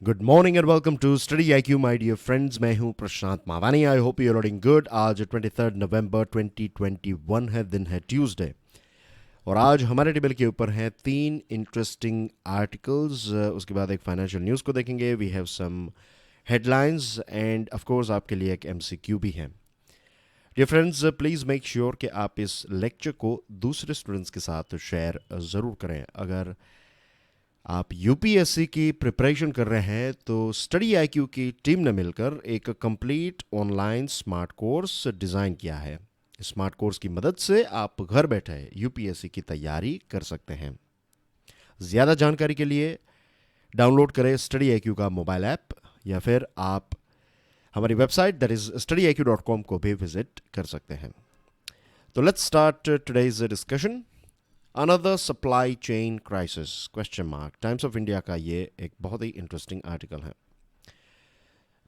Good morning and welcome to study I Q my dear friends. मैं हूं Prashant Mawani. I hope you are doing good. आज 23 नवंबर 2021 है, दिन है ट्यूसडे, और आज हमारे टेबल के ऊपर हैं तीन इंटरेस्टिंग आर्टिकल्स। उसके बाद एक फाइनेंशियल न्यूज़ को देखेंगे। We have some headlines and of course आपके लिए एक एमसीक्यू भी है। Dear friends, please make sure कि आप इस लेक्चर को दूसरे स्टूडेंट्स के साथ शेयर ज़रूर करें। अगर आप यूपीएससी की प्रिपरेशन कर रहे हैं तो स्टडी आईक्यू की टीम ने मिलकर एक complete online smart course design किया है। स्मार्ट कोर्स की मदद से आप घर बैठे यूपीएससी की तैयारी कर सकते हैं। ज़्यादा जानकारी के लिए डाउनलोड करें स्टडी आईक्यू का मोबाइल ऐप, या फिर आप हमारी वेबसाइट दैट इज़ studyIQ.com को भी विजिट कर सकते हैं। तो let's start today's discussion. Another supply chain crisis question mark. Times of India का ये एक बहुत ही इंटरेस्टिंग आर्टिकल है।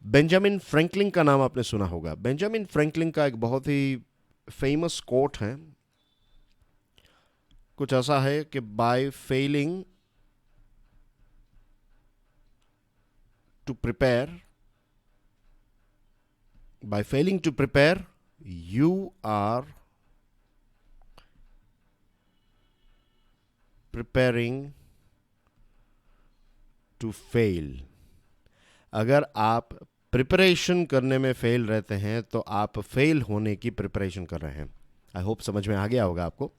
बेंजामिन फ्रैंकलिन का नाम आपने सुना होगा। बेंजामिन फ्रैंकलिन का एक बहुत ही फेमस कोट है, कुछ ऐसा है कि by failing to prepare you are preparing to fail. अगर आप प्रिपरेशन करने में फेल रहते हैं तो आप फेल होने की प्रिपरेशन कर रहे हैं। आई होप समझ में आ गया होगा आपको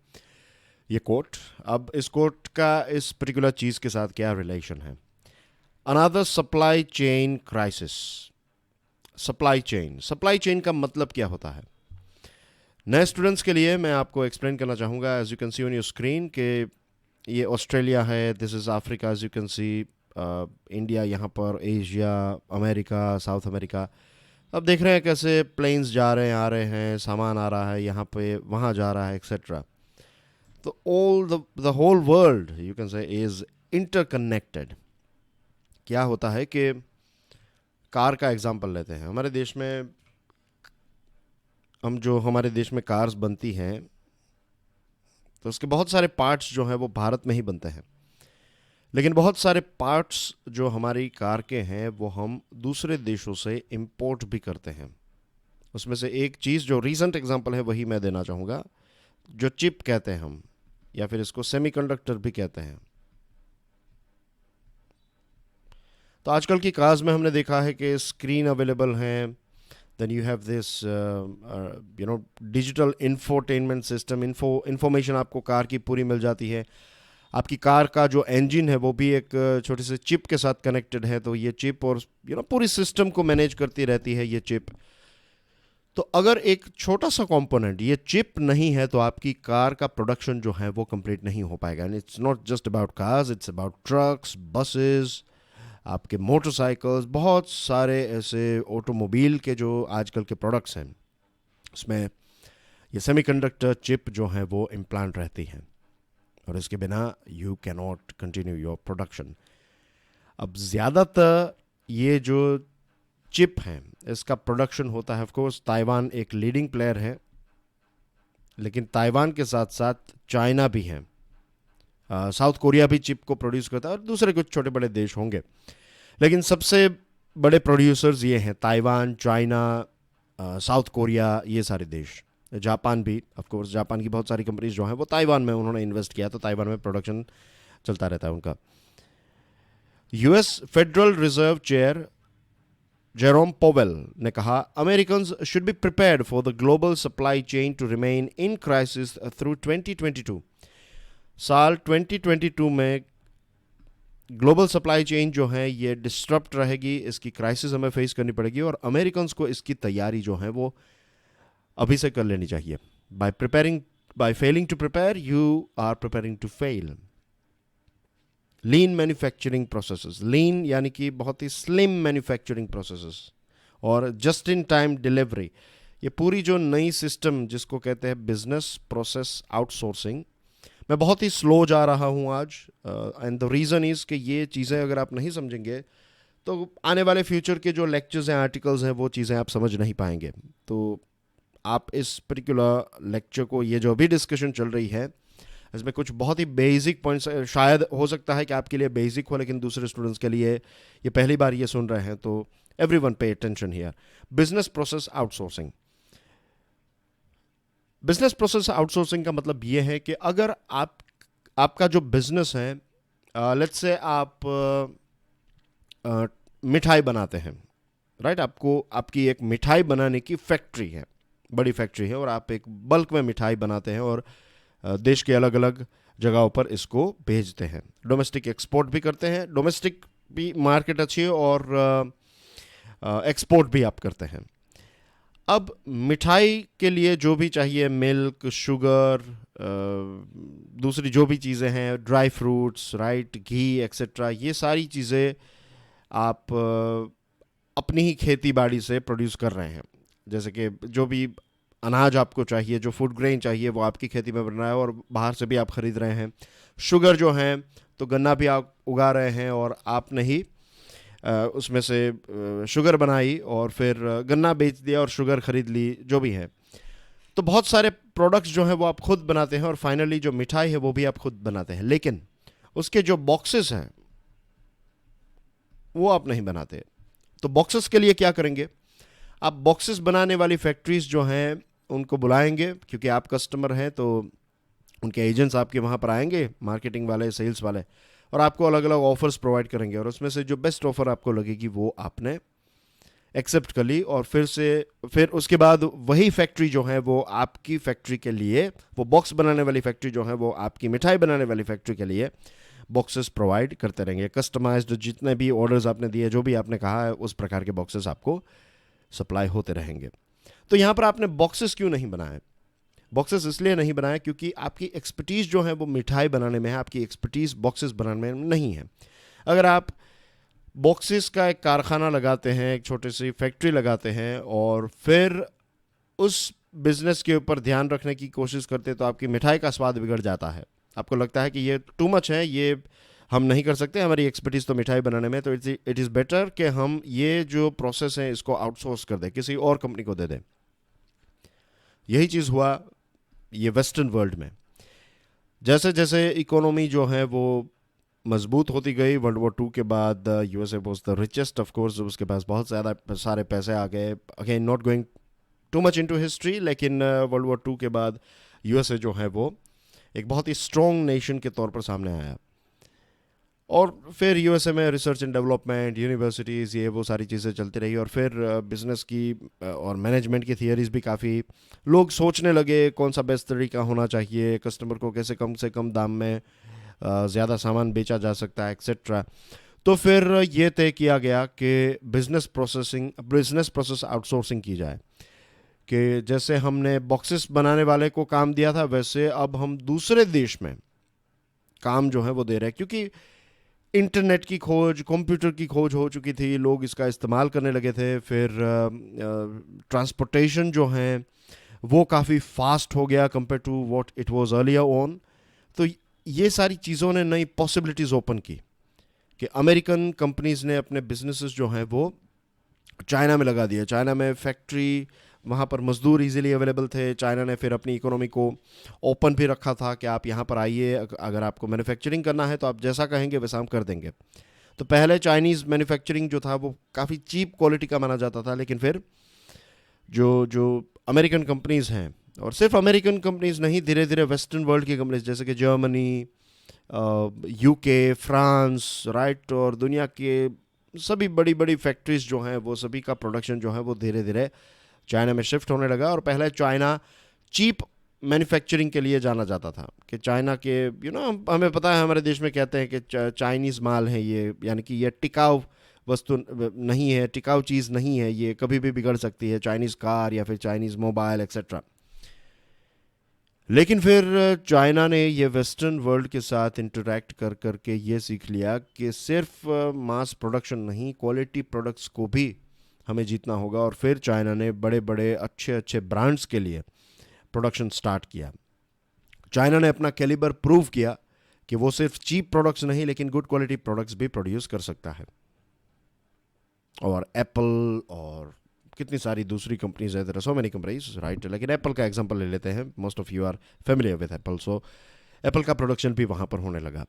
ये कोट। अब इस कोट का इस पर्टिकुलर चीज़ के साथ क्या रिलेशन है? Another supply chain crisis. Supply chain का मतलब क्या होता है? नए स्टूडेंट्स के लिए मैं आपको एक्सप्लेन करना चाहूँगा। As you can see on your screen कि ये ऑस्ट्रेलिया है, this is Africa, as you can see India, यहाँ पर एशिया, अमेरिका, साउथ अमेरिका। अब देख रहे हैं कैसे प्लेन्स जा रहे हैं, आ रहे हैं, सामान आ रहा है, यहाँ पे वहाँ जा रहा है, एक्सेट्रा। तो all the whole world you can say is interconnected. क्या होता है कि कार का एग्जांपल लेते हैं। हमारे देश में कार्स बनती हैं तो उसके बहुत सारे पार्ट्स जो हैं वो भारत में ही बनते हैं, लेकिन बहुत सारे पार्ट्स जो हमारी कार के हैं वो हम दूसरे देशों से इंपोर्ट भी करते हैं। उसमें से एक चीज़ जो रीसेंट एग्जांपल है वही मैं देना चाहूँगा, जो चिप कहते हैं हम, या फिर इसको सेमीकंडक्टर भी कहते हैं। तो आजकल की कार्स में हमने देखा है कि स्क्रीन अवेलेबल हैं, then you have this digital infotainment system. Information आपको कार की पूरी मिल जाती है। आपकी कार का जो इंजन है वो भी एक छोटे से चिप के साथ कनेक्टेड है, तो ये चिप और पूरी सिस्टम को मैनेज करती रहती है ये चिप। तो अगर एक छोटा सा कंपोनेंट ये चिप नहीं है तो आपकी कार का प्रोडक्शन जो है वो कंप्लीट नहीं हो पाएगा। And it's not just about cars, it's about trucks, buses, आपके मोटरसाइकिल्स, बहुत सारे ऐसे ऑटोमोबाइल के जो आजकल के प्रोडक्ट्स हैं उसमें ये सेमीकंडक्टर चिप जो है वो इम्प्लांट रहती हैं, और इसके बिना you can not continue your production. अब ज़्यादातर ये जो चिप हैं इसका प्रोडक्शन होता है, ऑफ कोर्स ताइवान एक लीडिंग प्लेयर है, लेकिन ताइवान के साथ साथ चाइना भी है, साउथ कोरिया भी चिप को प्रोड्यूस करता है, और दूसरे कुछ छोटे बड़े देश होंगे, लेकिन सबसे बड़े प्रोड्यूसर्स ये हैं ताइवान, चाइना, साउथ कोरिया, ये सारे देश। जापान भी, ऑफ कोर्स जापान की बहुत सारी कंपनीज जो हैं वो ताइवान में उन्होंने इन्वेस्ट किया, तो ताइवान में प्रोडक्शन चलता रहता है उनका। US Federal Reserve chair Jerome Powell ने कहा, Americans should be prepared for the global supply chain to remain in crisis through 2022। साल 2022 में ग्लोबल सप्लाई चेन जो है ये डिस्टर्ब रहेगी, इसकी क्राइसिस हमें फेस करनी पड़ेगी, और अमेरिकन्स को इसकी तैयारी जो है वो अभी से कर लेनी चाहिए। By failing to prepare you are preparing to fail. Lean manufacturing processes, lean यानी कि बहुत ही स्लिम मैन्युफैक्चरिंग प्रोसेसेस, और जस्ट इन टाइम डिलीवरी, ये पूरी जो नई सिस्टम जिसको कहते हैं बिजनेस प्रोसेस आउटसोर्सिंग, मैं बहुत ही स्लो जा रहा हूँ आज, एंड द रीज़न इज़ कि ये चीज़ें अगर आप नहीं समझेंगे तो आने वाले फ्यूचर के जो लेक्चर्स हैं, आर्टिकल्स हैं, वो चीज़ें आप समझ नहीं पाएंगे। तो आप इस पर्टिकुलर लेक्चर को, ये जो अभी डिस्कशन चल रही है, इसमें कुछ बहुत ही बेसिक पॉइंट्स, शायद हो सकता है कि आपके लिए बेसिक हो लेकिन दूसरे स्टूडेंट्स के लिए ये पहली बार ये सुन रहे हैं, तो everyone pay attention here. Business process outsourcing. Business process outsourcing का मतलब ये है कि अगर आपका जो बिजनेस है, लेट्स से आप मिठाई बनाते हैं, राइट, आपको आपकी एक मिठाई बनाने की फैक्ट्री है, बड़ी फैक्ट्री है, और आप एक बल्क में मिठाई बनाते हैं और देश के अलग अलग जगहों पर इसको भेजते हैं, डोमेस्टिक एक्सपोर्ट भी करते हैं, डोमेस्टिक भी मार्केट अच्छी है और एक्सपोर्ट भी आप करते हैं। अब मिठाई के लिए जो भी चाहिए, मिल्क, शुगर, दूसरी जो भी चीज़ें हैं, ड्राई फ्रूट्स, राइट, घी एक्सेट्रा, ये सारी चीज़ें आप अपनी ही खेती बाड़ी से प्रोड्यूस कर रहे हैं। जैसे कि जो भी अनाज आपको चाहिए, जो फूड ग्रेन चाहिए, वो आपकी खेती में बन रहा है और बाहर से भी आप ख़रीद रहे हैं। शुगर जो है तो गन्ना भी आप उगा रहे हैं और आपने ही उसमें से शुगर बनाई और फिर गन्ना बेच दिया और शुगर ख़रीद ली, जो भी है। तो बहुत सारे प्रोडक्ट्स जो हैं वो आप खुद बनाते हैं और फाइनली जो मिठाई है वो भी आप खुद बनाते हैं, लेकिन उसके जो बॉक्सेस हैं वो आप नहीं बनाते। तो बॉक्सेस के लिए क्या करेंगे, आप बॉक्सेस बनाने वाली फैक्ट्रीज जो हैं उनको बुलाएंगे, क्योंकि आप कस्टमर हैं तो उनके एजेंट्स आपके वहाँ पर आएंगे, मार्केटिंग वाले, सेल्स वाले, और आपको अलग अलग ऑफर्स प्रोवाइड करेंगे और उसमें से जो बेस्ट ऑफर आपको लगेगी वो आपने एक्सेप्ट कर ली। और फिर उसके बाद वही फैक्ट्री जो है वो आपकी फैक्ट्री के लिए, वो बॉक्स बनाने वाली फैक्ट्री जो है वो आपकी मिठाई बनाने वाली फैक्ट्री के लिए बॉक्सेस प्रोवाइड करते रहेंगे। कस्टमाइज्ड जितने भी ऑर्डर्स आपने दिए, जो भी आपने कहा है, उस प्रकार के बॉक्सेस आपको सप्लाई होते रहेंगे। तो यहाँ पर आपने बॉक्सेस क्यों नहीं बनाए? बॉक्सेस इसलिए नहीं बनाए क्योंकि आपकी एक्सपर्टीज़ जो है वो मिठाई बनाने में है, आपकी एक्सपर्टीज़ बॉक्सेस बनाने में नहीं है। अगर आप बॉक्सेस का एक कारखाना लगाते हैं, एक छोटी सी फैक्ट्री लगाते हैं और फिर उस बिज़नेस के ऊपर ध्यान रखने की कोशिश करते हैं तो आपकी मिठाई का स्वाद बिगड़ जाता है। आपको लगता है कि ये टू मच है, ये हम नहीं कर सकते, हमारी एक्सपर्टीज़ तो मिठाई बनाने में, तो इट इज़ बेटर कि हम ये जो प्रोसेस है इसको आउटसोर्स कर दें, किसी और कंपनी को दे दें। यही चीज़ हुआ ये वेस्टर्न वर्ल्ड में। जैसे जैसे इकोनॉमी जो है वो मजबूत होती गई, वर्ल्ड वॉर टू के बाद USA was the richest of course, उसके पास बहुत ज़्यादा सारे पैसे आ गए। Again not going too much into history, लेकिन वर्ल्ड वॉर टू के बाद यूएसए जो है वो एक बहुत ही स्ट्रॉन्ग नेशन के तौर पर सामने आया। और फिर यूएसए में रिसर्च एंड डेवलपमेंट, यूनिवर्सिटीज़, ये वो सारी चीज़ें चलती रही और फिर बिजनेस की और मैनेजमेंट की थियरीज भी काफ़ी लोग सोचने लगे, कौन सा बेस्ट तरीका होना चाहिए, कस्टमर को कैसे कम से कम दाम में ज़्यादा सामान बेचा जा सकता है, एक्सेट्रा। तो फिर ये तय किया गया कि बिज़नेस प्रोसेस आउटसोर्सिंग की जाए, कि जैसे हमने बॉक्सेस बनाने वाले को काम दिया था वैसे अब हम दूसरे देश में काम जो है वो दे रहे हैं, क्योंकि इंटरनेट की खोज, कंप्यूटर की खोज हो चुकी थी, लोग इसका इस्तेमाल करने लगे थे। फिर ट्रांसपोर्टेशन जो है वो काफ़ी फास्ट हो गया compare to what it was earlier on. तो ये सारी चीज़ों ने नई पॉसिबिलिटीज़ ओपन की कि अमेरिकन कंपनीज़ ने अपने बिजनेसेस जो हैं वो चाइना में लगा दिए। चाइना में फैक्ट्री, वहाँ पर मज़दूर इजीली अवेलेबल थे। चाइना ने फिर अपनी इकोनॉमी को ओपन भी रखा था कि आप यहाँ पर आइए, अगर आपको मैन्युफैक्चरिंग करना है तो आप जैसा कहेंगे वैसा हम कर देंगे। तो पहले चाइनीज़ मैन्युफैक्चरिंग जो था वो काफ़ी चीप क्वालिटी का माना जाता था, लेकिन फिर जो अमेरिकन कंपनीज़ हैं, और सिर्फ अमेरिकन कंपनीज़ नहीं, धीरे धीरे वेस्टर्न वर्ल्ड की कंपनीज जैसे कि जर्मनी, यूके, फ्रांस, राइट, और दुनिया के सभी बड़ी बड़ी फैक्ट्रीज जो हैं वो सभी का प्रोडक्शन जो है वो धीरे धीरे चाइना में शिफ्ट होने लगा। और पहले चाइना चीप मैन्युफैक्चरिंग के लिए जाना जाता था कि चाइना के हमें पता है, हमारे देश में कहते हैं कि चाइनीज़ माल है ये, यानी कि ये टिकाऊ वस्तु नहीं है, टिकाऊ चीज़ नहीं है, ये कभी भी बिगड़ सकती है, चाइनीज़ कार या फिर चाइनीज़ मोबाइल एक्सेट्रा। लेकिन फिर चाइना ने ये वेस्टर्न वर्ल्ड के साथ इंटरेक्ट कर करके ये सीख लिया कि सिर्फ मास प्रोडक्शन नहीं, क्वालिटी प्रोडक्ट्स को भी हमें जीतना होगा। और फिर चाइना ने बड़े बड़े अच्छे अच्छे ब्रांड्स के लिए प्रोडक्शन स्टार्ट किया। चाइना ने अपना कैलिबर प्रूव किया कि वो सिर्फ चीप प्रोडक्ट्स नहीं लेकिन गुड क्वालिटी प्रोडक्ट्स भी प्रोड्यूस कर सकता है। और एप्पल और कितनी सारी दूसरी कंपनीज है, there are so many companies, right, लेकिन एप्पल का एग्जांपल ले लेते हैं। Most of you are familiar with Apple. So Apple का प्रोडक्शन भी वहाँ पर होने लगा।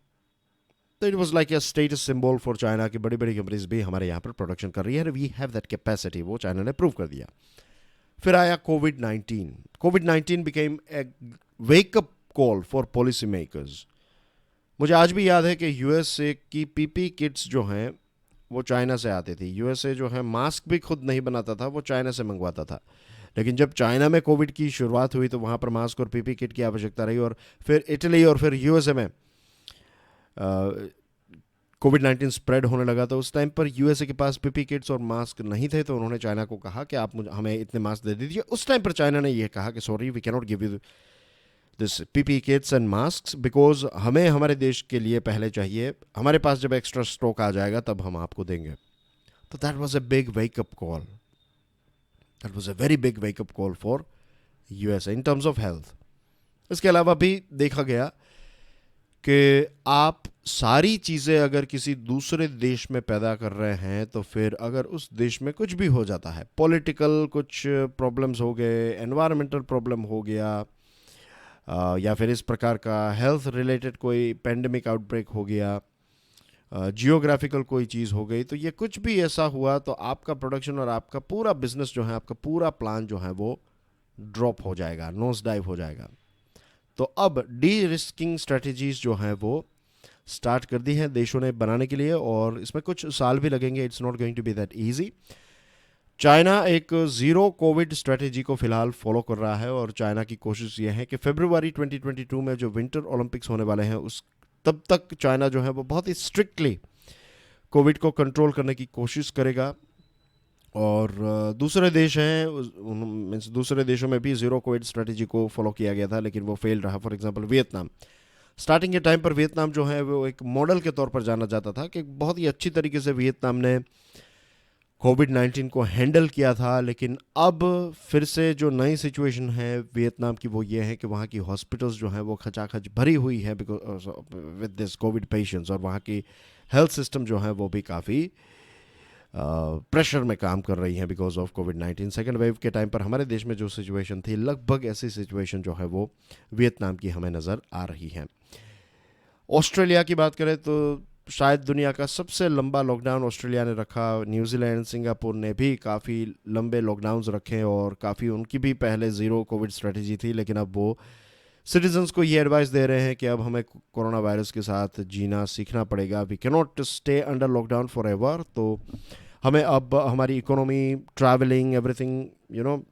तो it was like a status symbol for China कि बड़ी बड़ी कंपनीज भी हमारे यहाँ पर प्रोडक्शन कर रही है, वी हैव दैट कैपेसिटी, वो चाइना ने प्रूव कर दिया। फिर आया कोविड-19। कोविड-19 became a wake up call for policy makers. मुझे आज भी याद है कि यूएसए की पीपी किट्स जो हैं वो चाइना से आती थी। यूएसए जो है मास्क भी खुद नहीं बनाता था, वो चाइना से मंगवाता था। लेकिन जब चाइना में कोविड की शुरुआत हुई तो वहाँ पर मास्क और पीपी किट की आवश्यकता रही, और फिर इटली और फिर यूएसए में कोविड-19 स्प्रेड होने लगा। तो उस टाइम पर यूएसए के पास पीपी किट्स और मास्क नहीं थे, तो उन्होंने चाइना को कहा कि आप हमें इतने मास्क दे दीजिए। उस टाइम पर चाइना ने यह कहा कि sorry, we can not give you this PP kits and mask because हमें हमारे देश के लिए पहले चाहिए, हमारे पास जब एक्स्ट्रा स्टॉक आ जाएगा तब हम आपको देंगे। तो that was a big wake up call, that was a very big wake up call for USA in terms of health. इसके अलावा भी देखा गया कि आप सारी चीज़ें अगर किसी दूसरे देश में पैदा कर रहे हैं तो फिर अगर उस देश में कुछ भी हो जाता है, पॉलिटिकल कुछ प्रॉब्लम्स हो गए, एनवायरमेंटल प्रॉब्लम हो गया, या फिर इस प्रकार का हेल्थ रिलेटेड कोई पेंडेमिक आउटब्रेक हो गया, जियोग्राफिकल कोई चीज़ हो गई, तो ये कुछ भी ऐसा हुआ तो आपका प्रोडक्शन और आपका पूरा बिजनेस जो है, आपका पूरा प्लान जो है वो ड्रॉप हो जाएगा, नोज डाइव हो जाएगा। तो अब डी रिस्किंग स्ट्रेटजीज जो हैं वो स्टार्ट कर दी हैं देशों ने बनाने के लिए, और इसमें कुछ साल भी लगेंगे। It's not going to be that easy. China एक ज़ीरो कोविड स्ट्रेटजी को फिलहाल फॉलो कर रहा है, और चाइना की कोशिश ये है कि फरवरी 2022 में जो विंटर ओलंपिक्स होने वाले हैं उस तब तक चाइना जो है वो बहुत ही स्ट्रिक्टली कोविड को कंट्रोल करने की कोशिश करेगा। और दूसरे देश हैं, मीन्स दूसरे देशों में भी ज़ीरो कोविड स्ट्रेटजी को फॉलो किया गया था, लेकिन वो फेल रहा। फॉर एग्जांपल वियतनाम, स्टार्टिंग के टाइम पर वियतनाम जो है वो एक मॉडल के तौर पर जाना जाता था कि बहुत ही अच्छी तरीके से वियतनाम ने कोविड-19 को हैंडल किया था। लेकिन अब फिर से जो नई सिचुएशन है वियतनाम की वो ये है कि वहाँ की हॉस्पिटल्स जो हैं वो खचाखच भरी हुई है because with this Covid patients, और वहाँ की हेल्थ सिस्टम जो है वो भी काफ़ी प्रेशर में काम कर रही हैं because of covid. Second wave के टाइम पर हमारे देश में जो सिचुएशन थी, लगभग ऐसी सिचुएशन जो है वो वियतनाम की हमें नज़र आ रही है। ऑस्ट्रेलिया की बात करें तो शायद दुनिया का सबसे लंबा लॉकडाउन ऑस्ट्रेलिया ने रखा। न्यूजीलैंड, सिंगापुर ने भी काफ़ी लंबे लॉकडाउन्स रखे, और काफ़ी उनकी भी पहले ज़ीरो कोविड स्ट्रेटजी थी, लेकिन अब वो सिटीजन्स को ये एडवाइस दे रहे हैं कि अब हमें कोरोना वायरस के साथ जीना सीखना पड़ेगा। We can not stay under lockdown forever. तो हमें अब हमारी economy, travelling, everything, you know,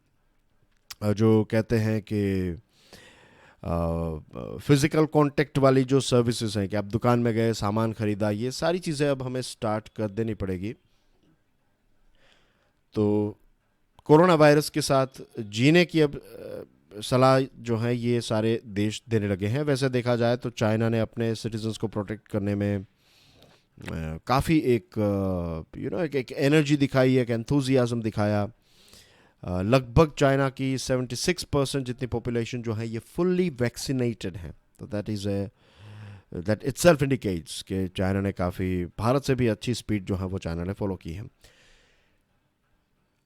जो कहते हैं कि फिज़िकल कांटेक्ट वाली जो सर्विसेज हैं कि आप दुकान में गए, सामान खरीदा, ये सारी चीज़ें अब हमें स्टार्ट कर देनी पड़ेगी। तो कोरोना वायरस के साथ जीने की अब सलाह जो है ये सारे देश देने लगे हैं। वैसे देखा जाए तो चाइना ने अपने सिटीजन्स को प्रोटेक्ट करने में काफ़ी एक एक एनर्जी दिखाई, एक एंथुजियाज्म दिखाया। लगभग चाइना की 76% जितनी पॉपुलेशन जो है ये फुल्ली वैक्सीनेटेड है। तो दैट इटसेल्फ इंडिकेट्स कि चाइना ने काफ़ी भारत से भी अच्छी स्पीड जो है वो चाइना ने फॉलो की है।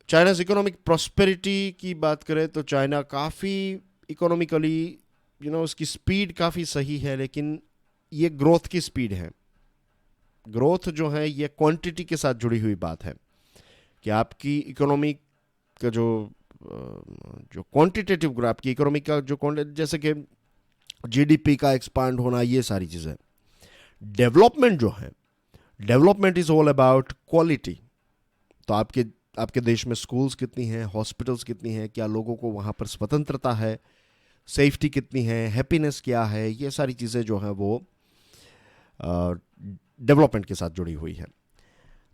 चाइना's इकोनॉमिक प्रॉस्पेरिटी की बात करें तो चाइना काफ़ी इकोनॉमिकली उसकी स्पीड काफ़ी सही है, लेकिन ये ग्रोथ की स्पीड है। ग्रोथ जो है ये क्वांटिटी के साथ जुड़ी हुई बात है कि आपकी इकोनॉमी का जो क्वांटिटेटिव ग्रोथ, आपकी इकोनॉमी का जो जैसे कि जीडीपी का एक्सपांड होना, ये सारी चीज़ें। डेवलपमेंट जो है, development is all about quality. तो आपके देश में स्कूल्स कितनी हैं, हॉस्पिटल्स कितनी हैं, क्या लोगों को वहाँ पर स्वतंत्रता है, सेफ्टी कितनी है, हैप्पीनेस क्या है, ये सारी चीज़ें जो हैं वो डेवलपमेंट के साथ जुड़ी हुई है।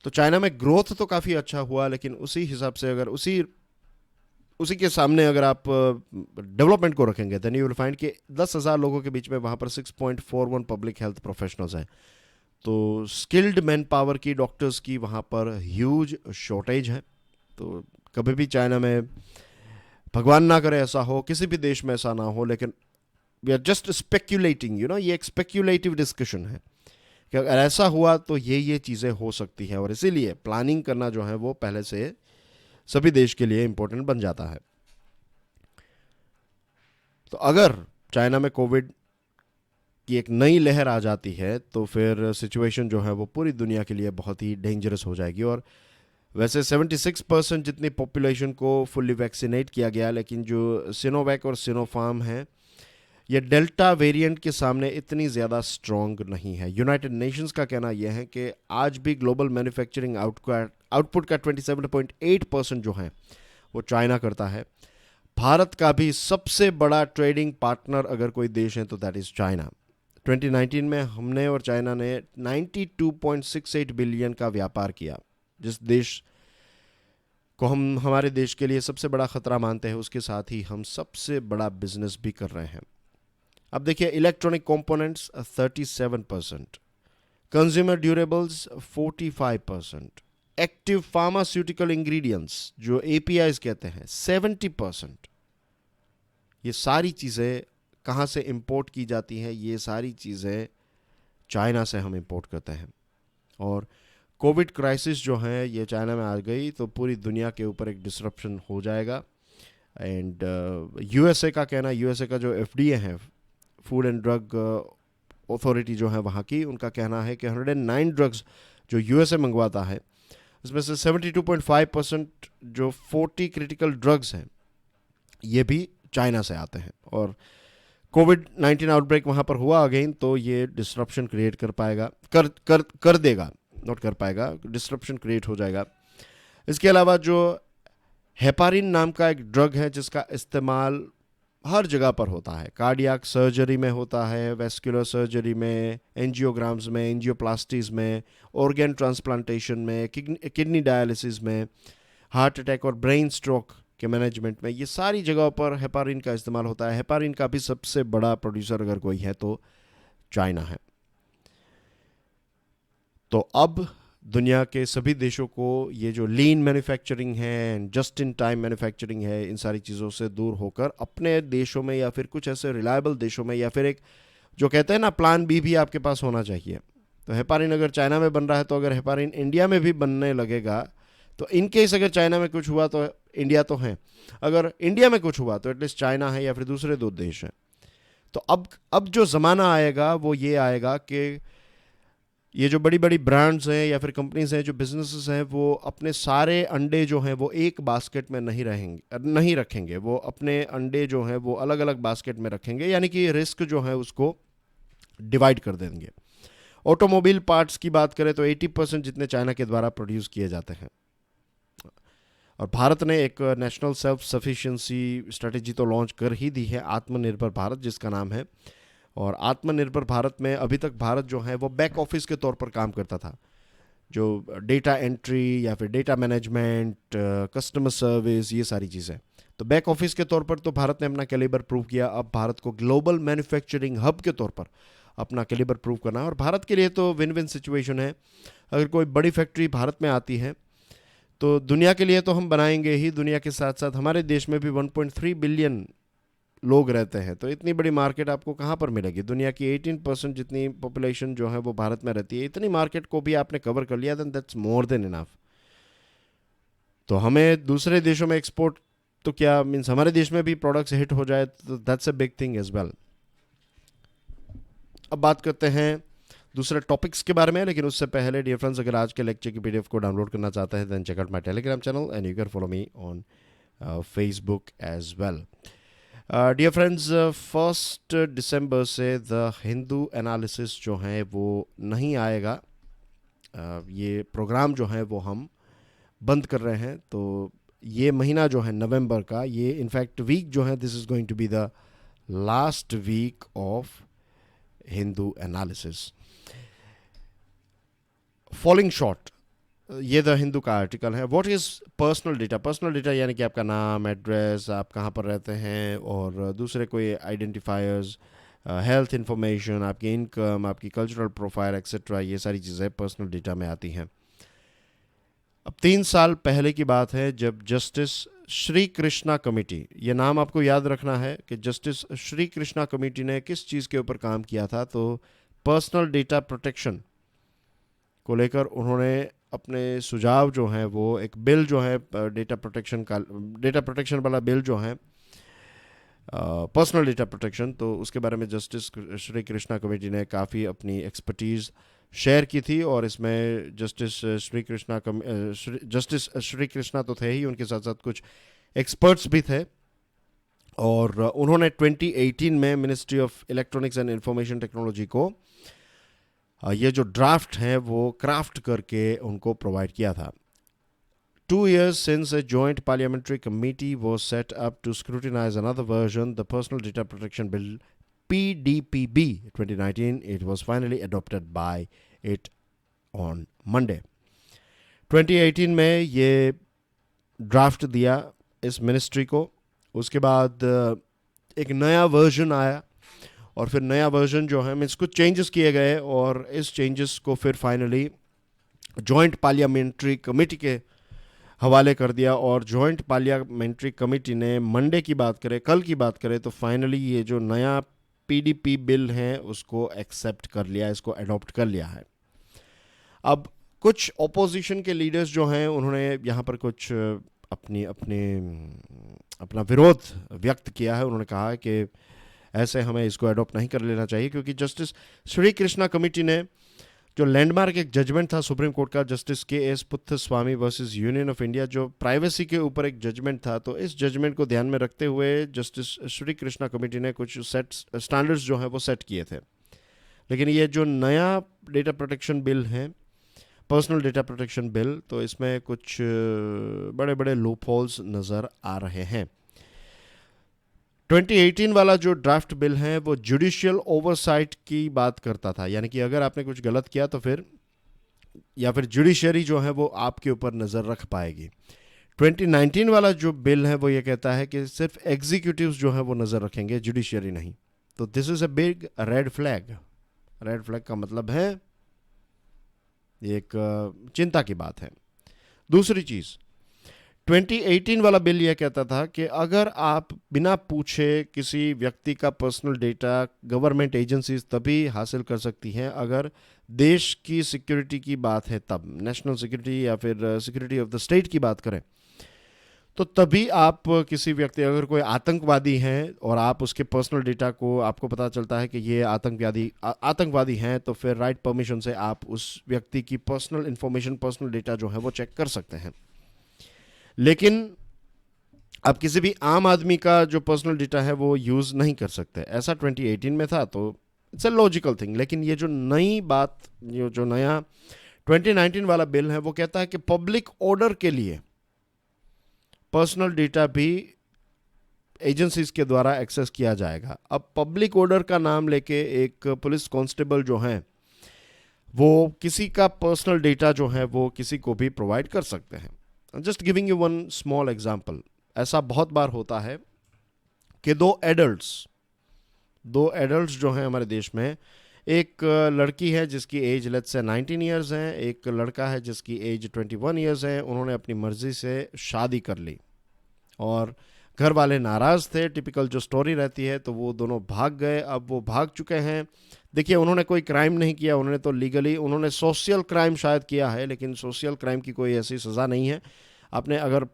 तो चाइना में ग्रोथ तो काफ़ी अच्छा हुआ, लेकिन उसी हिसाब से अगर उसी के सामने अगर आप डेवलपमेंट को रखेंगे देन यू विल फाइंड कि 10,000 लोगों के बीच में वहाँ पर 6.41 पब्लिक हेल्थ प्रोफेशनल्स हैं। तो स्किल्ड मैन पावर की, डॉक्टर्स की वहाँ पर ह्यूज शॉर्टेज है। तो कभी भी चाइना में, भगवान ना करे ऐसा हो, किसी भी देश में ऐसा ना हो, लेकिन वी आर जस्ट स्पेक्यूलेटिंग, ये एक स्पेक्यूलेटिव डिस्कशन है कि अगर ऐसा हुआ तो ये चीज़ें हो सकती हैं, और इसीलिए प्लानिंग करना जो है वो पहले से सभी देश के लिए इम्पोर्टेंट बन जाता है। तो अगर चाइना में कोविड की एक नई लहर आ जाती है तो फिर सिचुएशन जो है वो पूरी दुनिया के लिए बहुत ही डेंजरस हो जाएगी। और वैसे 76% जितनी पॉपुलेशन को फुल्ली वैक्सीनेट किया गया, लेकिन जो सिनोवैक और सिनोफार्म है ये डेल्टा वेरिएंट के सामने इतनी ज़्यादा स्ट्रॉन्ग नहीं है। यूनाइटेड नेशंस का कहना यह है कि आज भी ग्लोबल मैन्युफैक्चरिंग आउटपुट का 27.8% जो है वो चाइना करता है। भारत का भी सबसे बड़ा ट्रेडिंग पार्टनर अगर कोई देश है तो दैट इज़ चाइना। 2019 में हमने और चाइना ने 92.68 बिलियन का व्यापार किया। जिस देश को हम हमारे देश के लिए सबसे बड़ा खतरा मानते हैं उसके साथ ही हम सबसे बड़ा बिजनेस भी कर रहे हैं। अब देखिए, electronic components 37%, consumer durables 45%, active pharmaceutical ingredients जो एपीआईज कहते हैं 70%। ये सारी चीज़ें कहाँ से इंपोर्ट की जाती हैं? ये सारी चीज़ें चाइना से हम इंपोर्ट करते हैं। और कोविड क्राइसिस जो है ये चाइना में आ गई तो पूरी दुनिया के ऊपर एक डिसरप्शन हो जाएगा। एंड यूएसए का कहना, यूएसए का जो एफडीए है, फूड एंड ड्रग अथॉरिटी जो है वहाँ की, उनका कहना है कि 109 ड्रग्स जो यूएसए मंगवाता है उसमें से 72.5% जो 40 क्रिटिकल ड्रग्स हैं ये भी चाइना से आते हैं। और कोविड-19 आउटब्रेक वहाँ पर हुआ अगेन तो ये डिसरप्शन क्रिएट कर पाएगा, कर देगा, नॉट कर पाएगा, डिसरप्शन क्रिएट हो जाएगा। इसके अलावा जो हेपारिन नाम का एक ड्रग है जिसका इस्तेमाल हर जगह पर होता है, कार्डियक सर्जरी में होता है, वेस्कुलर सर्जरी में, एंजियोग्राम्स में, एंजियोप्लास्टीज में, ऑर्गन ट्रांसप्लांटेशन में, किडनी डायलिसिस में, हार्ट अटैक और ब्रेन स्ट्रोक के मैनेजमेंट में, ये सारी जगहों पर हेपारिन का इस्तेमाल होता है। हेपारिन का भी सबसे बड़ा प्रोड्यूसर अगर कोई है तो चाइना है। तो अब दुनिया के सभी देशों को ये जो लीन मैन्युफैक्चरिंग है and just in time manufacturing है, इन सारी चीज़ों से दूर होकर अपने देशों में या फिर कुछ ऐसे रिलायबल देशों में, या फिर एक जो कहते हैं ना प्लान बी भी आपके पास होना चाहिए। तो हेपारिन अगर चाइना में बन रहा है तो अगर हेपारिन इंडिया में भी बनने लगेगा तो इन केस अगर चाइना में कुछ हुआ तो इंडिया तो है, अगर इंडिया में कुछ हुआ तो एटलीस्ट चाइना है या फिर दूसरे दो देश हैं। तो अब जो ज़माना आएगा वो ये आएगा कि ये जो बड़ी बड़ी ब्रांड्स हैं या फिर कंपनीज हैं, जो बिजनेसेस हैं, वो अपने सारे अंडे जो हैं वो एक बास्केट में नहीं रखेंगे। वो अपने अंडे जो हैं वो अलग अलग बास्केट में रखेंगे, यानी कि रिस्क जो है उसको डिवाइड कर देंगे। ऑटोमोबाइल पार्ट्स की बात करें तो 80% जितने चाइना के द्वारा प्रोड्यूस किए जाते हैं। और भारत ने एक नेशनल सेल्फ सफिशिएंसी स्ट्रेटेजी तो लॉन्च कर ही दी है, आत्मनिर्भर भारत जिसका नाम है। और आत्मनिर्भर भारत में अभी तक भारत जो है वो बैक ऑफिस के तौर पर काम करता था, जो डेटा एंट्री या फिर डेटा मैनेजमेंट, कस्टमर सर्विस, ये सारी चीज़ें। तो बैक ऑफिस के तौर पर तो भारत ने अपना कैलिबर प्रूव किया। अब भारत को ग्लोबल मैन्युफैक्चरिंग हब के तौर पर अपना कैलिबर प्रूव करना है। और भारत के लिए तो विन विन सिचुएशन है। अगर कोई बड़ी फैक्ट्री भारत में आती है तो दुनिया के लिए तो हम बनाएंगे ही, दुनिया के साथ साथ हमारे देश में भी 1.3 बिलियन लोग रहते हैं, तो इतनी बड़ी मार्केट आपको कहाँ पर मिलेगी? दुनिया की 18% जितनी पॉपुलेशन जो है वो भारत में रहती है। इतनी मार्केट को भी आपने कवर कर लिया, then that's more than enough. तो हमें दूसरे देशों में एक्सपोर्ट तो क्या मीन्स हमारे देश में भी प्रोडक्ट्स हिट हो जाए तो that's a big thing as well. अब बात करते हैं दूसरे टॉपिक्स के बारे में, लेकिन उससे पहले डियर फ्रेंड्स, अगर आज के लेक्चर की पीडीएफ को डाउनलोड करना चाहते हैं then check out my Telegram channel and you can follow me on Facebook as well. Dear friends, 1 दिसंबर से द हिंदू एनालिसिस जो है वो नहीं आएगा। ये प्रोग्राम जो है वो हम बंद कर रहे हैं। तो ये महीना जो है नवंबर का, ये इनफैक्ट वीक जो है this is going to be the last week of Hindu analysis. Falling short, ये द हिंदू का आर्टिकल है। What is personal data? Personal data यानी कि आपका नाम, एड्रेस, आप कहाँ पर रहते हैं, और दूसरे कोई आइडेंटिफायर्स, हेल्थ इंफॉर्मेशन, आपकी इनकम, आपकी कल्चरल प्रोफाइल एक्सेट्रा, ये सारी चीज़ें पर्सनल डेटा में आती हैं। अब 3 साल पहले की बात है जब जस्टिस श्री कृष्णा कमेटी, ये नाम आपको याद रखना है कि जस्टिस श्री कृष्णा कमेटी ने किस चीज़ के ऊपर काम किया था। तो पर्सनल डेटा प्रोटेक्शन को लेकर उन्होंने अपने सुझाव जो हैं वो एक बिल जो है डेटा प्रोटेक्शन वाला बिल जो है पर्सनल डेटा प्रोटेक्शन, तो उसके बारे में जस्टिस श्री कृष्णा कमेटी ने काफ़ी अपनी एक्सपर्टीज़ शेयर की थी। और इसमें जस्टिस श्री कृष्णा तो थे ही, उनके साथ साथ कुछ एक्सपर्ट्स भी थे। और उन्होंने 2018 में ministry of electronics and information technology को ये जो ड्राफ्ट है वो क्राफ्ट करके उनको प्रोवाइड किया था। 2 years since a joint parliamentary committee was set up to scrutinize another version, the Personal Data Protection Bill PDPB 2019, it was finally adopted by it on Monday. 2018 में ये ड्राफ्ट दिया इस मिनिस्ट्री को, उसके बाद एक नया वर्जन आया और फिर नया वर्जन जो है मीन्स कुछ चेंजेस किए गए और इस चेंजेस को फिर फाइनली जॉइंट पार्लियामेंट्री कमेटी के हवाले कर दिया। और जॉइंट पार्लियामेंट्री कमेटी ने मंडे की बात करें, कल की बात करें, तो फाइनली ये जो नया पीडीपी बिल है उसको एक्सेप्ट कर लिया, इसको अडॉप्ट कर लिया है। अब कुछ ऑपोजिशन के लीडर्स जो हैं उन्होंने यहाँ पर कुछ अपना विरोध व्यक्त किया है। उन्होंने कहा कि ऐसे हमें इसको अडॉप्ट नहीं कर लेना चाहिए, क्योंकि जस्टिस श्री कृष्णा कमेटी ने जो लैंडमार्क एक जजमेंट था सुप्रीम कोर्ट का, justice K S. Puttaswamy versus Union of India, जो प्राइवेसी के ऊपर एक जजमेंट था, तो इस जजमेंट को ध्यान में रखते हुए जस्टिस श्री कृष्णा कमेटी ने कुछ स्टैंडर्ड्स जो है वो सेट किए थे। लेकिन ये जो नया डेटा प्रोटेक्शन बिल है, पर्सनल डेटा प्रोटेक्शन बिल, तो इसमें कुछ बड़े बड़े लूप होल्स नज़र आ रहे हैं। 2018 वाला जो ड्राफ्ट बिल है वो जुडिशियल ओवरसाइट की बात करता था, यानी कि अगर आपने कुछ गलत किया तो फिर जुडिशरी जो है वो आपके ऊपर नज़र रख पाएगी। 2019 वाला जो बिल है वो ये कहता है कि सिर्फ एग्जीक्यूटिव्स जो है वो नज़र रखेंगे, जुडिशरी नहीं। तो this is a big red flag. Red flag का मतलब है एक चिंता की बात है। दूसरी चीज़, 2018 वाला बिल यह कहता था कि अगर आप बिना पूछे किसी व्यक्ति का पर्सनल डेटा गवर्नमेंट एजेंसीज तभी हासिल कर सकती हैं अगर देश की सिक्योरिटी की बात है, तब नेशनल सिक्योरिटी या फिर सिक्योरिटी ऑफ द स्टेट की बात करें तो तभी आप किसी व्यक्ति, अगर कोई आतंकवादी हैं और आप उसके पर्सनल डेटा को, आपको पता चलता है कि ये आतंकवादी हैं, तो फिर राइट परमिशन से आप उस व्यक्ति की पर्सनल इंफॉर्मेशन, पर्सनल डेटा जो है वो चेक कर सकते हैं। लेकिन आप किसी भी आम आदमी का जो पर्सनल डेटा है वो यूज़ नहीं कर सकते। ऐसा 2018 में था, तो इट्स अ लॉजिकल थिंग। लेकिन ये जो नई बात, ये जो नया 2019 वाला बिल है वो कहता है कि पब्लिक ऑर्डर के लिए पर्सनल डेटा भी एजेंसीज के द्वारा एक्सेस किया जाएगा। अब पब्लिक ऑर्डर का नाम लेके एक पुलिस कांस्टेबल जो हैं वो किसी का पर्सनल डेटा जो है वो किसी को भी प्रोवाइड कर सकते हैं। Just giving you one small example, ऐसा बहुत बार होता है कि दो एडल्ट्स जो हैं हमारे देश में, एक लड़की है जिसकी एज लेट्स से 19 ईयर्स है, एक लड़का है जिसकी एज 21 ईयर्स है। उन्होंने अपनी मर्जी से शादी कर ली और घर वाले नाराज़ थे, टिपिकल जो स्टोरी रहती है, तो वो दोनों भाग गए। अब वो भाग चुके हैं। देखिए, उन्होंने कोई क्राइम नहीं किया, उन्होंने तो लीगली, उन्होंने सोशल क्राइम शायद किया है, लेकिन सोशल क्राइम की कोई ऐसी सज़ा नहीं है। आपने अगर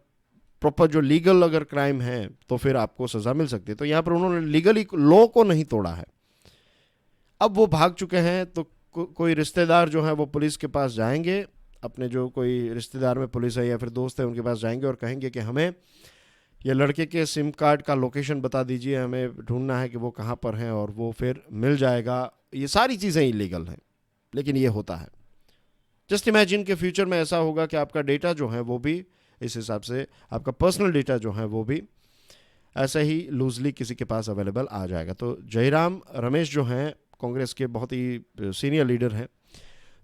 प्रॉपर जो लीगल अगर क्राइम है तो फिर आपको सज़ा मिल सकती है। तो यहाँ पर उन्होंने लीगली लॉ को नहीं तोड़ा है। अब वो भाग चुके हैं, तो कोई रिश्तेदार जो है वो पुलिस के पास जाएंगे, अपने जो कोई रिश्तेदार में पुलिस है या फिर दोस्त है उनके पास जाएंगे और कहेंगे कि हमें ये लड़के के सिम कार्ड का लोकेशन बता दीजिए, हमें ढूंढना है कि वो कहाँ पर हैं, और वो फिर मिल जाएगा। ये सारी चीज़ें इलीगल हैं, लेकिन ये होता है। जस्ट इमेजिन कि फ्यूचर में ऐसा होगा कि आपका डेटा जो है वो भी इस हिसाब से, आपका पर्सनल डेटा जो है वो भी ऐसे ही लूजली किसी के पास अवेलेबल आ जाएगा। तो जयराम रमेश जो हैं कांग्रेस के बहुत ही सीनियर लीडर हैं,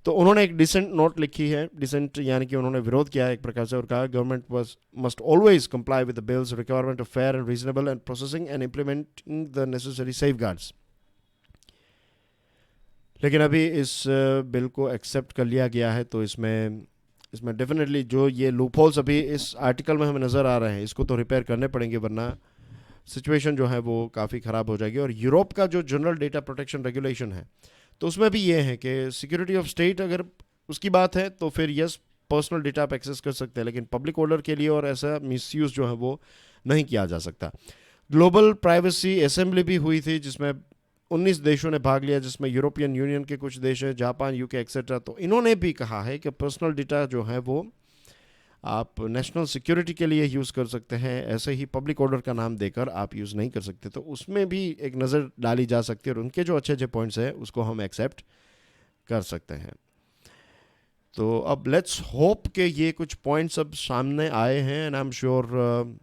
तो उन्होंने एक डिसेंट नोट लिखी है। डिसेंट यानी कि उन्होंने विरोध किया है एक प्रकार से और कहा government must always comply with the bills requirement of fair and reasonable and processing and implementing the necessary safeguards. लेकिन अभी इस बिल को एक्सेप्ट कर लिया गया है, तो इसमें डेफिनेटली जो ये लूपहोल्स अभी इस आर्टिकल में हमें नज़र आ रहे हैं, इसको तो रिपेयर करने पड़ेंगे, वरना सिचुएशन जो है वो काफ़ी ख़राब हो जाएगी। और यूरोप का जो जनरल डेटा प्रोटेक्शन रेगुलेशन है, तो उसमें भी ये है कि सिक्योरिटी ऑफ स्टेट अगर उसकी बात है तो फिर यस, पर्सनल डेटा आप एक्सेस कर सकते हैं, लेकिन पब्लिक ऑर्डर के लिए और ऐसा मिसयूज़ जो है वो नहीं किया जा सकता। ग्लोबल प्राइवेसी असेंबली भी हुई थी जिसमें 19 देशों ने भाग लिया, जिसमें यूरोपियन यूनियन के कुछ देश हैं, जापान, यूके एक्सेट्रा। तो इन्होंने भी कहा है कि पर्सनल डेटा जो है वो आप नेशनल सिक्योरिटी के लिए यूज़ कर सकते हैं, ऐसे ही पब्लिक ऑर्डर का नाम देकर आप यूज़ नहीं कर सकते। तो उसमें भी एक नज़र डाली जा सकती है और उनके जो अच्छे अच्छे पॉइंट्स हैं उसको हम एक्सेप्ट कर सकते हैं। तो अब लेट्स होप कि ये कुछ पॉइंट्स अब सामने आए हैं एंड आई एम श्योर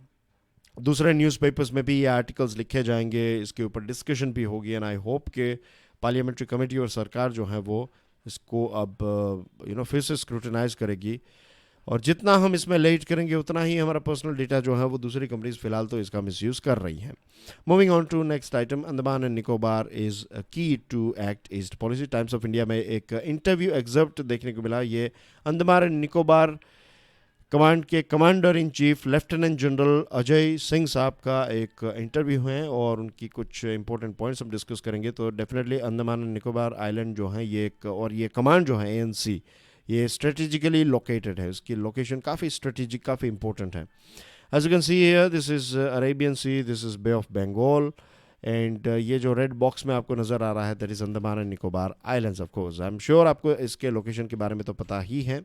दूसरे न्यूज़पेपर्स में भी ये आर्टिकल्स लिखे जाएंगे, इसके ऊपर डिस्कशन भी होगी एंड आई होप कि पार्लियामेंट्री कमेटी और सरकार जो है वो इसको अब फिर से स्क्रूटनाइज करेगी और जितना हम इसमें लेट करेंगे उतना ही हमारा पर्सनल डेटा जो है वो दूसरी कंपनीज फिलहाल तो इसका मिसयूज़ कर रही हैं। Moving on to next item, Andaman and Nicobar is key to act east policy. Times of India में एक इंटरव्यू एग्जर्प्ट देखने को मिला। ये अंडमान एंड निकोबार कमांड के commander in chief lieutenant general Ajay Singh साहब का एक इंटरव्यू है और उनकी कुछ इंपॉर्टेंट पॉइंट्स हम डिस्कस करेंगे। तो definitely Andaman and Nicobar island जो है ये एक, और ये कमांड जो है ANC, ये स्ट्रेटेजिकली लोकेटेड है, इसकी लोकेशन काफ़ी स्ट्रेटेजिक, काफ़ी इंपॉर्टेंट है। As you can see here, this is Arabian Sea, this is Bay of Bengal and ये जो रेड बॉक्स में आपको नज़र आ रहा है that is Andaman and Nicobar islands. Of course I am sure आपको इसके लोकेशन के बारे में तो पता ही है।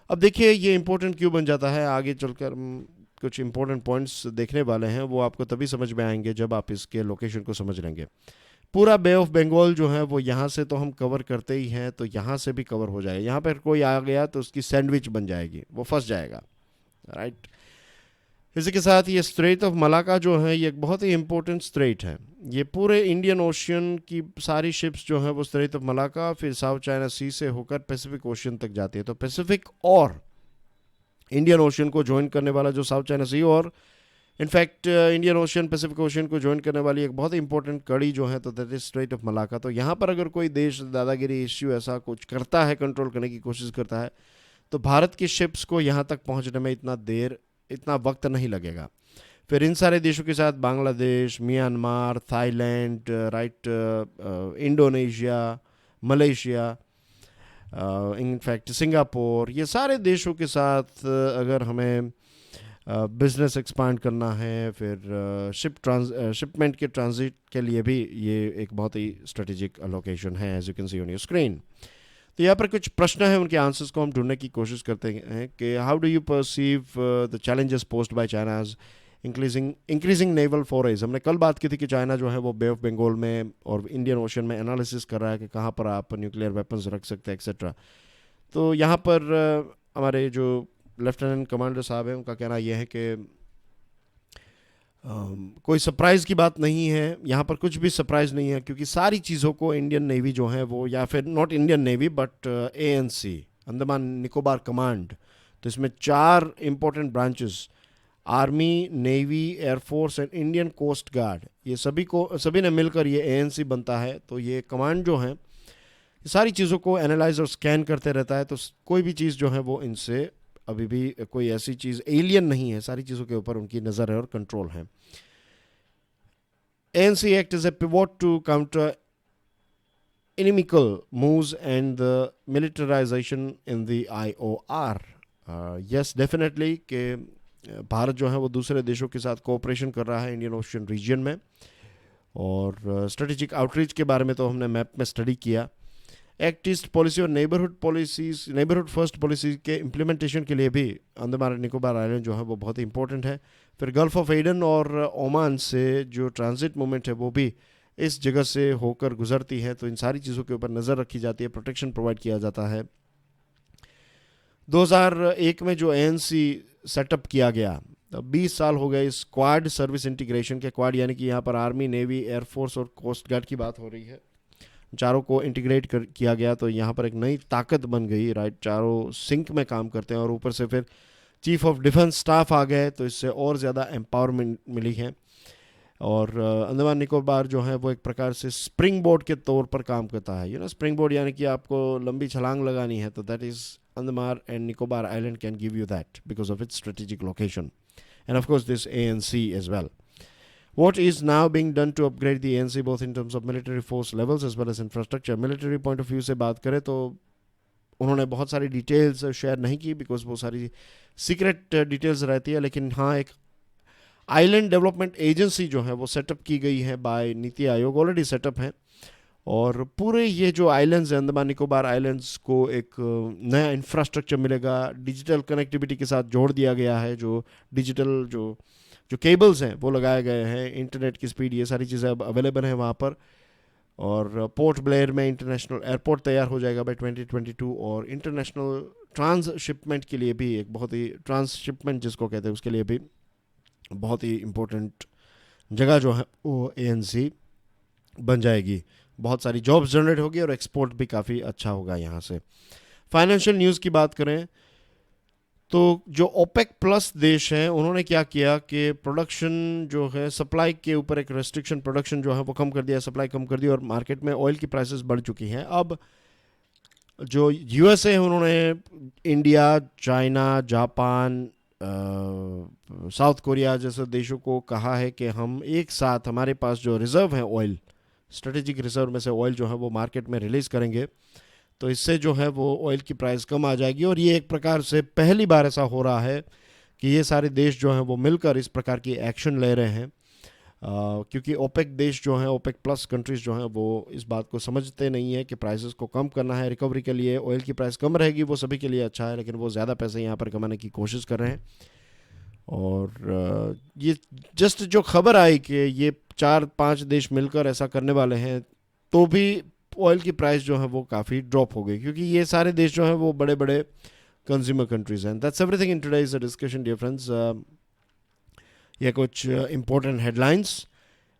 अब देखिए ये इंपॉर्टेंट क्यों बन जाता है, आगे चलकर कुछ इंपॉर्टेंट पॉइंट्स देखने वाले हैं, वो आपको तभी समझ में आएंगे जब आप इसके लोकेशन को समझ लेंगे। पूरा बे ऑफ बंगाल जो है वो यहाँ से तो हम कवर करते ही हैं, तो यहाँ से भी कवर हो जाएगा। यहाँ पर कोई आ गया तो उसकी सैंडविच बन जाएगी, वो फंस जाएगा, राइट। इसी के साथ ये स्ट्रेट ऑफ मलाका जो है ये एक बहुत ही इंपॉर्टेंट स्ट्रेट है। ये पूरे इंडियन ओशियन की सारी शिप्स जो है वो स्ट्रेट ऑफ मलाका फिर साउथ चाइना सी से होकर पैसिफिक ओशियन तक जाती है। तो पैसिफिक और इंडियन ओशियन को ज्वाइन करने वाला जो साउथ चाइना सी और in fact Indian ocean Pacific ocean को ज्वाइन करने वाली एक बहुत ही इंपॉर्टेंट कड़ी जो है तो that is straight of Malacca. तो यहाँ पर अगर कोई देश दादागिरी इश्यू ऐसा कुछ करता है, कंट्रोल करने की कोशिश करता है, तो भारत की शिप्स को यहाँ तक पहुँचने में इतना वक्त नहीं लगेगा। फिर इन सारे देशों के साथ Bangladesh, Myanmar, Thailand, right, Indonesia, Malaysia, in fact Singapore, ये सारे देशों के साथ अगर हमें बिजनेस एक्सपांड करना है, फिर शिपमेंट के ट्रांजिट के लिए भी ये एक बहुत ही स्ट्रेटेजिक लोकेशन है, as you can see on your screen. तो यहाँ पर कुछ प्रश्न हैं, उनके आंसर्स को हम ढूंढने की कोशिश करते हैं कि how do you perceive the challenges posed by China's increasing naval forays. हमने कल बात की थी कि चाइना जो है वो बे ऑफ बंगाल में और इंडियन ओशन में एनालिसिस कर रहा है कि कहाँ पर आप न्यूक्लियर वेपन्स रख सकते हैं एक्सेट्रा। तो यहाँ पर हमारे जो लेफ्टिनेंट कमांडर साहब हैं उनका कहना यह है कि कोई सरप्राइज़ की बात नहीं है, यहाँ पर कुछ भी सरप्राइज़ नहीं है, क्योंकि सारी चीज़ों को इंडियन नेवी जो है वो, या फिर not Indian navy but ANC Andaman Nicobar command, तो इसमें 4 important branches, army, navy, air force and Indian coast guard, ये सभी ने मिलकर ये ANC बनता है। तो ये कमांड जो है सारी चीज़ों को एनालाइज और स्कैन करते रहता है। तो कोई भी चीज़ जो है वो इनसे अभी भी कोई ऐसी चीज़ एलियन नहीं है, सारी चीज़ों के ऊपर उनकी नज़र है और कंट्रोल है। ANC act is a pivot to counter inimical moves and the militarisation in the IOR। Yes, definitely कि भारत जो है वो दूसरे देशों के साथ कोऑपरेशन कर रहा है इंडियन ओशन रीजन में, और स्ट्रेटेजिक आउटरीच के बारे में तो हमने मैप में स्टडी किया। एक्ट ईस्ट पॉलिसी और नेबरहुड फर्स्ट पॉलिसी के इम्प्लीमेंटेशन के लिए भी अंडमान निकोबार आइलैंड जो है वो बहुत ही इंपॉर्टेंट है। फिर गल्फ ऑफ एडन और ओमान से जो ट्रांजिट मूवमेंट है वो भी इस जगह से होकर गुजरती है। तो इन सारी चीज़ों के ऊपर नज़र रखी जाती है, प्रोटेक्शन प्रोवाइड किया जाता है। 2001 में जो ANC सेटअप किया गया, 20 साल हो गए इस क्वाड सर्विस इंटीग्रेशन के। क्वाड यानी कि यहाँ पर आर्मी, नेवी, एयरफोर्स और कोस्ट गार्ड की बात हो रही है। चारों को इंटीग्रेट किया गया तो यहाँ पर एक नई ताकत बन गई, राइट। चारों सिंक में काम करते हैं और ऊपर से फिर चीफ ऑफ डिफेंस स्टाफ आ गए, तो इससे और ज़्यादा एम्पावरमेंट मिली है। और अंडमान निकोबार जो है वो एक प्रकार से स्प्रिंग बोर्ड के तौर पर काम करता है। स्प्रिंग बोर्ड यानी कि आपको लंबी छलांग लगानी है, तो that is Andaman and Nicobar island can give you that because of its strategic location and of course this ANC as well. What is now being done to upgrade the ANC both in terms of military force levels as well as infrastructure? Military point of view से बात करें तो उन्होंने बहुत सारी details share नहीं की because वो सारी सीक्रेट डिटेल्स रहती है, लेकिन हाँ एक आइलैंड डेवलपमेंट एजेंसी जो है वो सेटअप की गई है bye NITI Aayog, already setup है, और पूरे ये जो आइलैंड्स हैं, अंडमान निकोबार आइलैंड्स को एक नया इंफ्रास्ट्रक्चर मिलेगा, डिजिटल कनेक्टिविटी के साथ जोड़ दिया गया है, जो डिजिटल जो जो केबल्स हैं वो लगाए गए हैं, इंटरनेट की स्पीड, ये सारी चीज़ें अब अवेलेबल हैं वहाँ पर। और पोर्ट ब्लेयर में इंटरनेशनल एयरपोर्ट तैयार हो जाएगा बाय 2022, और इंटरनेशनल ट्रांसशिपमेंट के लिए भी एक बहुत ही, ट्रांसशिपमेंट जिसको कहते हैं उसके लिए भी बहुत ही इम्पोर्टेंट जगह जो है वो एएनसी बन जाएगी। बहुत सारी जॉब्स जनरेट होगी और एक्सपोर्ट भी काफ़ी अच्छा होगा यहाँ से। फाइनेंशियल न्यूज़ की बात करें तो जो ओपेक प्लस देश हैं उन्होंने क्या किया कि प्रोडक्शन जो है, सप्लाई के ऊपर एक रेस्ट्रिक्शन, प्रोडक्शन जो है वो कम कर दिया, सप्लाई कम कर दी, और मार्केट में ऑयल की प्राइसेस बढ़ चुकी हैं। अब जो यूएसए है उन्होंने India, China, Japan, south Korea जैसे देशों को कहा है कि हम एक साथ, हमारे पास जो रिज़र्व है ऑयल, स्ट्रेटेजिक रिजर्व में से ऑयल जो है वो मार्केट में रिलीज़ करेंगे, तो इससे जो है वो ऑयल की प्राइस कम आ जाएगी। और ये एक प्रकार से पहली बार ऐसा हो रहा है कि ये सारे देश जो हैं वो मिलकर इस प्रकार की एक्शन ले रहे हैं, क्योंकि ओपेक देश जो हैं, ओपेक प्लस कंट्रीज़ जो हैं वो इस बात को समझते नहीं है कि प्राइसेस को कम करना है। रिकवरी के लिए ऑयल की प्राइस कम रहेगी, वो सभी के लिए अच्छा है, लेकिन वो ज़्यादा पैसे यहाँ पर कमाने की कोशिश कर रहे हैं। और ये जस्ट जो खबर आई कि ये 4-5 देश मिलकर ऐसा करने वाले हैं, तो भी ऑयल की प्राइस जो है वो काफ़ी ड्रॉप हो गई, क्योंकि ये सारे देश जो हैं वो बड़े बड़े कंज्यूमर कंट्रीज़ हैं। That's everything in today's discussion dear friends. ये कुछ important headlines,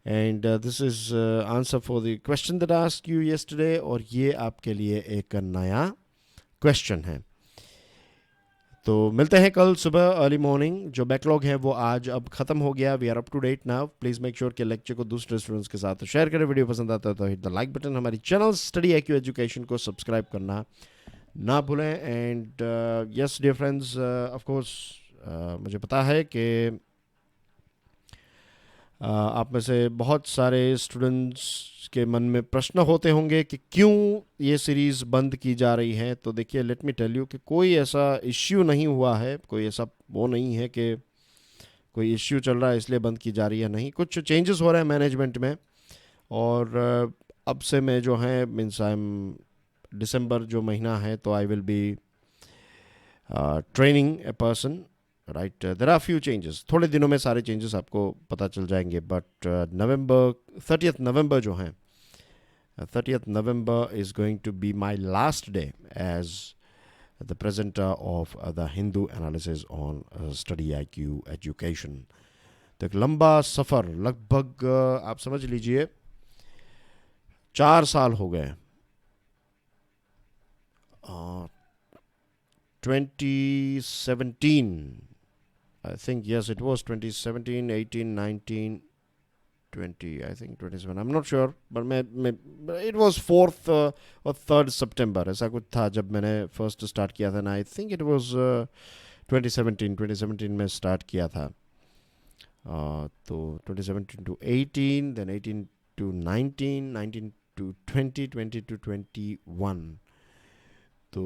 and this is answer for the question that I asked you yesterday, और ये आपके लिए एक नया क्वेश्चन है। तो मिलते हैं कल सुबह अर्ली मॉर्निंग। जो बैकलॉग है वो आज अब ख़त्म हो गया, we are up to date now. Please make sure कि लेक्चर को दूसरे स्टूडेंट्स के साथ शेयर करें। वीडियो पसंद आता है तो हिट द लाइक बटन। हमारी चैनल स्टडी IQ एजुकेशन को सब्सक्राइब करना ना भूलें। And yes dear friends, of course मुझे पता है कि आप में से बहुत सारे स्टूडेंट्स के मन में प्रश्न होते होंगे कि क्यों ये सीरीज़ बंद की जा रही है। तो देखिए, लेट मी टेल यू कि कोई ऐसा इश्यू नहीं हुआ है, कोई ऐसा वो नहीं है कि कोई इश्यू चल रहा है इसलिए बंद की जा रही है, नहीं। कुछ चेंजेस हो रहे हैं मैनेजमेंट में, और अब से मैं जो है मीन्स आई एम, दिसंबर जो महीना है तो I will be training a person, right. There are few changes, थोड़े दिनों में सारे चेंजेस आपको पता चल जाएंगे। बट नवंबर 30 नवंबर जो हैं, 30 November is going to be my last day as the presenter of the Hindu analysis on study IQ education. तो एक लंबा सफ़र, लगभग आप समझ लीजिए 4 साल हो गए। 2017, I think, yes, it was 2017, 18, 19, 20, I think 27, I'm not sure, but it was 4th or 3rd September, ऐसा कुछ था जब मैंने फर्स्ट स्टार्ट किया था ना। आई थिंक इट वाज 2017 में स्टार्ट किया था। तो 2017 to 18, then 18 to 19, 19 to 20, 20 to 21, तो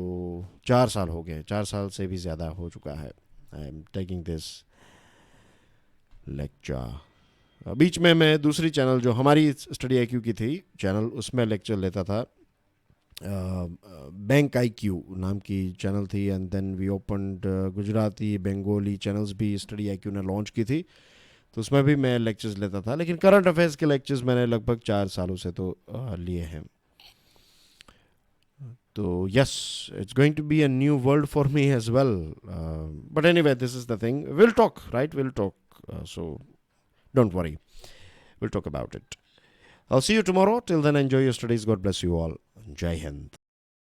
4 साल हो गए, 4 साल से भी ज़्यादा हो चुका है। I am taking this lecture. बीच में मैं दूसरी चैनल जो हमारी स्टडी IQ की थी चैनल, उसमें लेक्चर लेता था। बैंक IQ नाम की चैनल थी, and then we opened Gujarati, Bengali channels भी स्टडी IQ ने लॉन्च की थी, तो उसमें भी मैं लेक्चर्स लेता था। लेकिन करंट अफेयर्स के लेक्चर्स मैंने लगभग 4 सालों से तो लिए हैं। So yes, it's going to be a new world for me as well. But anyway, this is the thing. We'll talk, right? We'll talk. So don't worry. We'll talk about it. I'll see you tomorrow. Till then, enjoy your studies. God bless you all. Jai Hind.